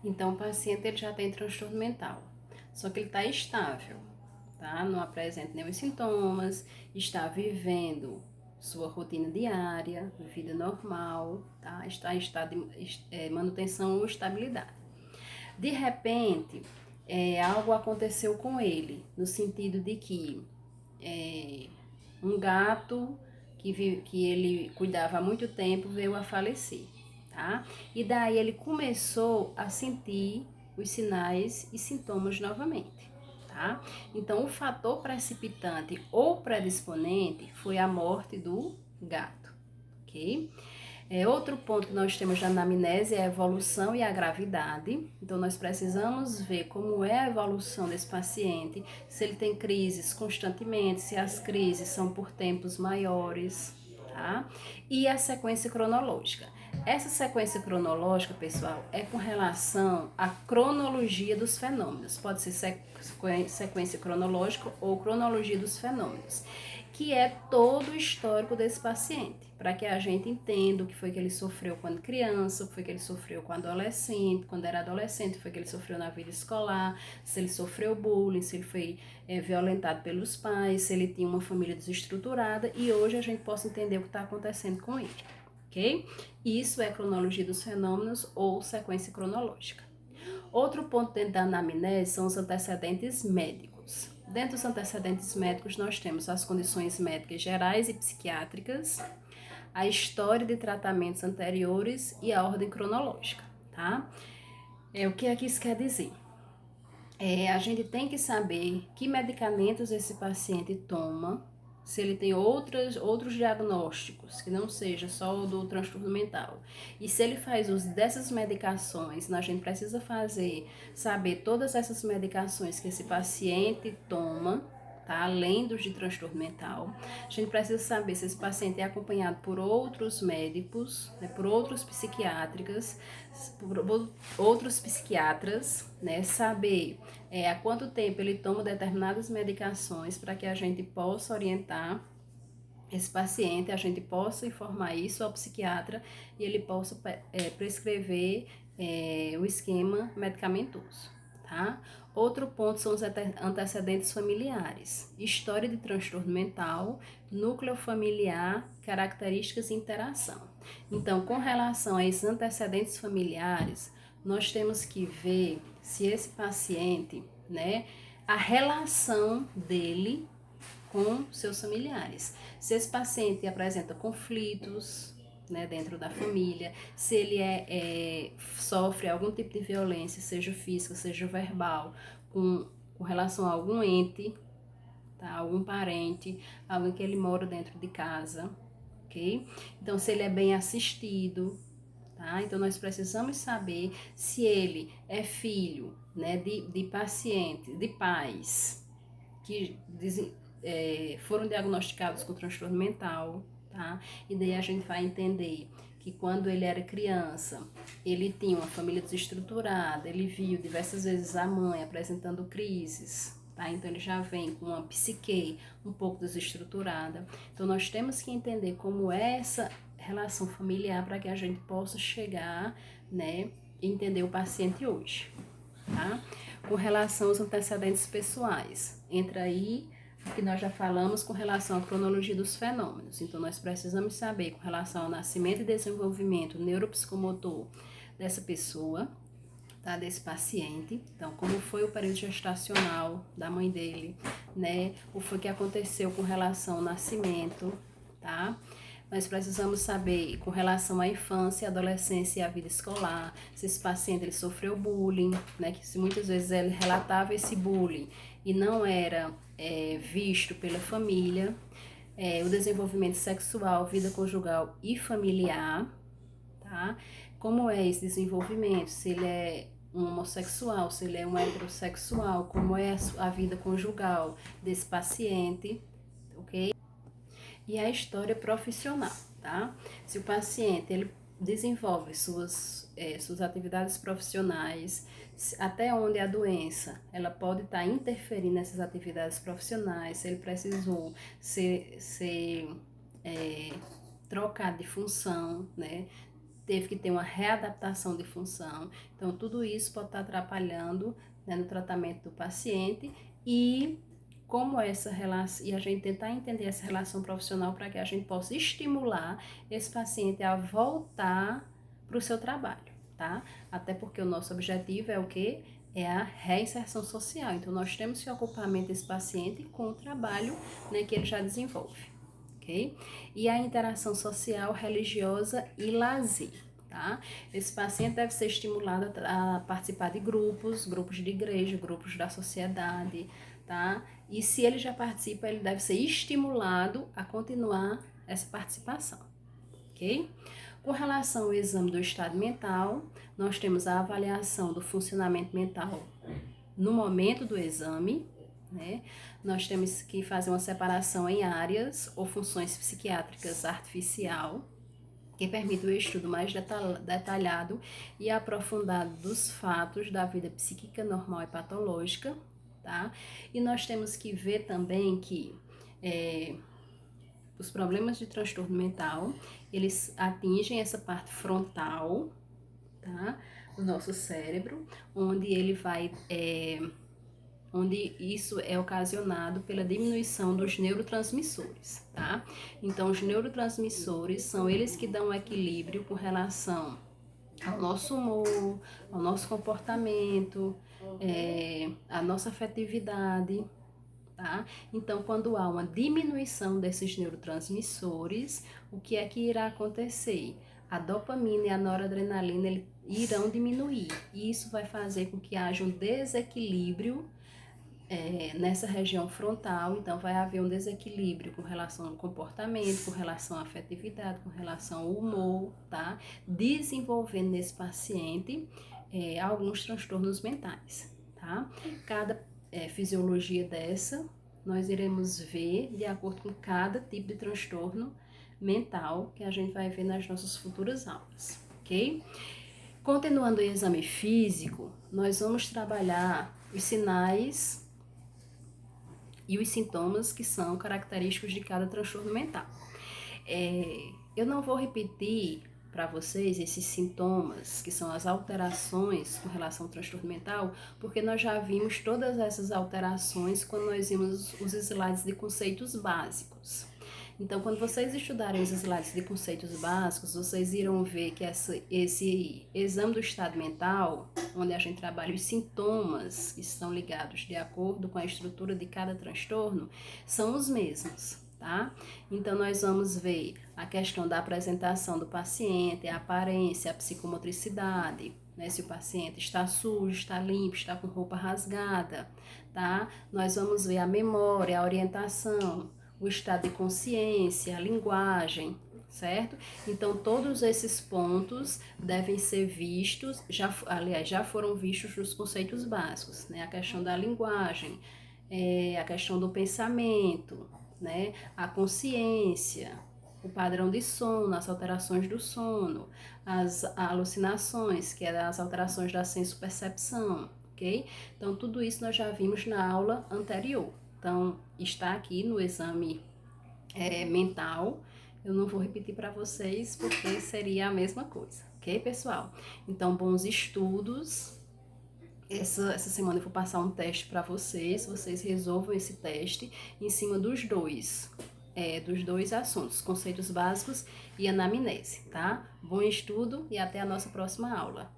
Então, o paciente ele já tem transtorno mental, só que ele está estável, tá? Não apresenta nenhum sintomas, está vivendo sua rotina diária, vida normal, tá? Está em estado de manutenção ou estabilidade. De repente, algo aconteceu com ele, no sentido de que um gato que ele cuidava há muito tempo veio a falecer, tá? E daí ele começou a sentir os sinais e sintomas novamente, tá? Então, o fator precipitante ou predisponente foi a morte do gato, ok? Outro ponto que nós temos na anamnese é a evolução e a gravidade. Então, nós precisamos ver como é a evolução desse paciente, se ele tem crises constantemente, se as crises são por tempos maiores, tá? E a sequência cronológica. Essa sequência cronológica, pessoal, é com relação à cronologia dos fenômenos. Pode ser sequência cronológica ou cronologia dos fenômenos, que é todo o histórico desse paciente, para que a gente entenda o que foi que ele sofreu quando criança, o que foi que ele sofreu quando adolescente, quando era adolescente, o que foi que ele sofreu na vida escolar, se ele sofreu bullying, se ele foi violentado pelos pais, se ele tinha uma família desestruturada, e hoje a gente possa entender o que está acontecendo com ele, ok? Isso é cronologia dos fenômenos ou sequência cronológica. Outro ponto dentro da anamnese são os antecedentes médicos. Dentro dos antecedentes médicos, nós temos as condições médicas gerais e psiquiátricas, a história de tratamentos anteriores e a ordem cronológica, tá? O que é que isso quer dizer? A gente tem que saber que medicamentos esse paciente toma, se ele tem outros diagnósticos, que não seja só o do transtorno mental. E se ele faz uso dessas medicações, a gente precisa saber todas essas medicações que esse paciente toma, tá? Além dos de transtorno mental. A gente precisa saber se esse paciente é acompanhado por outros médicos, né, por outros psiquiátricos, por outros psiquiatras, né? Saber há quanto tempo ele toma determinadas medicações para que a gente possa orientar esse paciente, a gente possa informar isso ao psiquiatra e ele possa prescrever o esquema medicamentoso, tá? Outro ponto são os antecedentes familiares, história de transtorno mental, núcleo familiar, características e interação. Então, com relação a esses antecedentes familiares, nós temos que ver se esse paciente, né, a relação dele com seus familiares. Se esse paciente apresenta conflitos, né, dentro da família, se ele sofre algum tipo de violência, seja física, seja verbal, com relação a algum ente, tá, algum parente, alguém que ele mora dentro de casa, ok? Então, se ele é bem assistido, tá? Então, nós precisamos saber se ele é filho, né, de paciente, de pais que foram diagnosticados com transtorno mental, tá? E daí a gente vai entender que quando ele era criança, ele tinha uma família desestruturada, ele viu diversas vezes a mãe apresentando crises, tá? Então ele já vem com uma psique um pouco desestruturada. Então nós temos que entender como é essa relação familiar para que a gente possa chegar, né, e entender o paciente hoje, tá? Com relação aos antecedentes pessoais, entra aí o que nós já falamos com relação à cronologia dos fenômenos. Então, nós precisamos saber com relação ao nascimento e desenvolvimento neuropsicomotor dessa pessoa, tá? Desse paciente. Então, como foi o período gestacional da mãe dele, né? O que foi que aconteceu com relação ao nascimento, tá? Nós precisamos saber com relação à infância, adolescência e à vida escolar, se esse paciente ele sofreu bullying, né, que se muitas vezes ele relatava esse bullying e não era visto pela família, o desenvolvimento sexual, vida conjugal e familiar, tá? Como é esse desenvolvimento, se ele é um homossexual, se ele é um heterossexual, como é a vida conjugal desse paciente, ok? E a história profissional, tá? Se o paciente ele desenvolve suas atividades profissionais, até onde a doença ela pode estar interferindo nessas atividades profissionais, se ele precisou ser trocado de função, né? teve que ter uma readaptação de função. Então, tudo isso pode estar atrapalhando, né, no tratamento do paciente e como essa relação, e a gente tentar entender essa relação profissional para que a gente possa estimular esse paciente a voltar para o seu trabalho, tá? Até porque o nosso objetivo é o quê? É a reinserção social. Então, nós temos que ocupar a mente desse paciente com o trabalho, né, que ele já desenvolve, ok? E a interação social, religiosa e lazer, tá? Esse paciente deve ser estimulado a participar de grupos de igreja, grupos da sociedade, tá? E se ele já participa, ele deve ser estimulado a continuar essa participação, ok? Com relação ao exame do estado mental, nós temos a avaliação do funcionamento mental no momento do exame, né? Nós temos que fazer uma separação em áreas ou funções psiquiátricas artificial, que permite o estudo mais detalhado e aprofundado dos fatos da vida psíquica normal e patológica, tá? E nós temos que ver também que os problemas de transtorno mental, eles atingem essa parte frontal, tá? Do nosso cérebro, onde ele vai, onde isso é ocasionado pela diminuição dos neurotransmissores, tá? Então, os neurotransmissores são eles que dão equilíbrio com relação ao nosso humor, ao nosso comportamento, à nossa afetividade, tá? Então, quando há uma diminuição desses neurotransmissores, o que é que irá acontecer? A dopamina e a noradrenalina irão diminuir, e isso vai fazer com que haja um desequilíbrio nessa região frontal. Então vai haver um desequilíbrio com relação ao comportamento, com relação à afetividade, com relação ao humor, tá? Desenvolvendo nesse paciente alguns transtornos mentais, tá? Cada fisiologia dessa, nós iremos ver de acordo com cada tipo de transtorno mental que a gente vai ver nas nossas futuras aulas, ok? Continuando o exame físico, nós vamos trabalhar os sinais e os sintomas que são característicos de cada transtorno mental. Eu não vou repetir para vocês esses sintomas, que são as alterações com relação ao transtorno mental, porque nós já vimos todas essas alterações quando nós vimos os slides de conceitos básicos. Então, quando vocês estudarem os slides de conceitos básicos, vocês irão ver que esse exame do estado mental, onde a gente trabalha os sintomas que estão ligados de acordo com a estrutura de cada transtorno, são os mesmos, tá? Então, nós vamos ver a questão da apresentação do paciente, a aparência, a psicomotricidade, né? Se o paciente está sujo, está limpo, está com roupa rasgada, tá? Nós vamos ver a memória, a orientação, o estado de consciência, a linguagem, certo? Então, todos esses pontos devem ser vistos, já foram vistos nos conceitos básicos, né? A questão da linguagem, a questão do pensamento, né? A consciência, o padrão de sono, as alterações do sono, as alucinações, que é as alterações da senso-percepção, ok? Então, tudo isso nós já vimos na aula anterior. Então, está aqui no exame mental. Eu não vou repetir para vocês porque seria a mesma coisa, ok, pessoal? Então, bons estudos. Essa semana eu vou passar um teste para vocês resolvam esse teste em cima dos dois assuntos, conceitos básicos e anamnese, tá? Bom estudo e até a nossa próxima aula.